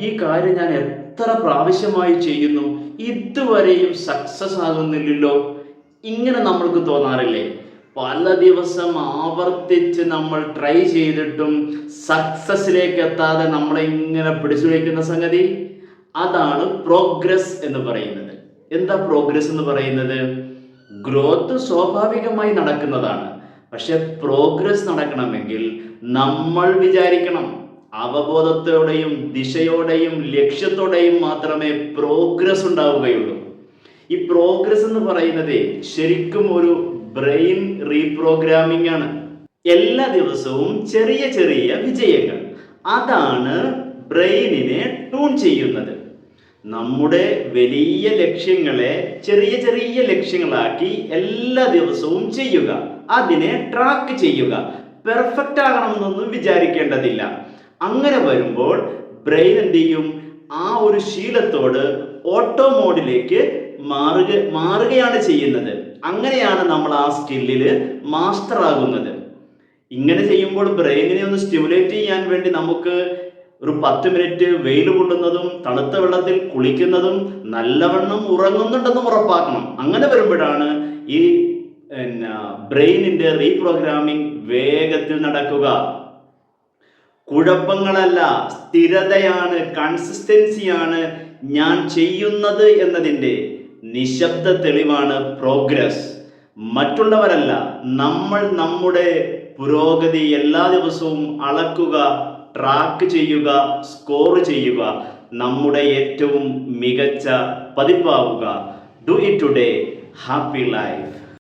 ഈ കാര്യം ഞാൻ എത്ര പ്രാവശ്യമായി ചെയ്യുന്നു, ഇതുവരെയും സക്സസ് ആകുന്നില്ലല്ലോ. ഇങ്ങനെ നമ്മൾക്ക് തോന്നാറില്ലേ? പല ദിവസം ആവർത്തിച്ച് നമ്മൾ ട്രൈ ചെയ്തിട്ടും സക്സസിലേക്ക് എത്താതെ നമ്മളെ ഇങ്ങനെ പിടിച്ചു വയ്ക്കുന്ന സംഗതി, അതാണ് പ്രോഗ്രസ് എന്ന് പറയുന്നത്. എന്താ പ്രോഗ്രസ് എന്ന് പറയുന്നത്? ഗ്രോത്ത് സ്വാഭാവികമായി നടക്കുന്നതാണ്. പക്ഷെ പ്രോഗ്രസ് നടക്കണമെങ്കിൽ നമ്മൾ വിചാരിക്കണം. അവബോധത്തോടെയും ദിശയോടെയും ലക്ഷ്യത്തോടെയും മാത്രമേ പ്രോഗ്രസ് ഉണ്ടാവുകയുള്ളൂ. ഈ പ്രോഗ്രസ് എന്ന് പറയുന്നത് ശരിക്കും ഒരു ബ്രെയിൻ റീപ്രോഗ്രാമിംഗ് ആണ്. എല്ലാ ദിവസവും ചെറിയ ചെറിയ വിജയങ്ങൾ, അതാണ് ബ്രെയിനിനെ ട്യൂൺ ചെയ്യുന്നത്. നമ്മുടെ വലിയ ലക്ഷ്യങ്ങളെ ചെറിയ ചെറിയ ലക്ഷ്യങ്ങളാക്കി എല്ലാ ദിവസവും ചെയ്യുക, അതിനെ ട്രാക്ക് ചെയ്യുക. പെർഫെക്റ്റ് ആകണമെന്നൊന്നും വിചാരിക്കേണ്ടതില്ല. അങ്ങനെ വരുമ്പോൾ ബ്രെയിൻ എന്ത് ചെയ്യും? ആ ഒരു ശീലത്തോട് ഓട്ടോ മോഡിലേക്ക് മാറുകയാണ് ചെയ്യുന്നത്. അങ്ങനെയാണ് നമ്മൾ ആ സ്കില്ലിൽ മാസ്റ്റർ ആകുന്നത്. ഇങ്ങനെ ചെയ്യുമ്പോൾ ബ്രെയിനിനെ ഒന്ന് സ്റ്റിമുലേറ്റ് ചെയ്യാൻ വേണ്ടി നമുക്ക് ഒരു 10 മിനിറ്റ് വെയിൽ കൊള്ളുന്നതും തണുത്ത വെള്ളത്തിൽ കുളിക്കുന്നതും നല്ലവണ്ണം ഉറങ്ങുന്നുണ്ടെന്നും ഉറപ്പാക്കണം. അങ്ങനെ വരുമ്പോഴാണ് ഈ ബ്രെയിനിന്റെ റീപ്രോഗ്രാമിംഗ് വേഗത്തിൽ നടക്കുക. കുഴപ്പങ്ങളല്ല, സ്ഥിരതയാണ്, കൺസിസ്റ്റൻസിയാണ് ഞാൻ ചെയ്യുന്നത് എന്നതിൻ്റെ നിശബ്ദ തെളിവാണ് പ്രോഗ്രസ്. മറ്റുള്ളവരല്ല, നമ്മൾ നമ്മുടെ പുരോഗതി എല്ലാ ദിവസവും അളക്കുക, ട്രാക്ക് ചെയ്യുക, സ്കോർ ചെയ്യുക, നമ്മുടെ ഏറ്റവും മികച്ച പതിപ്പാവുക. Do it today. Happy life.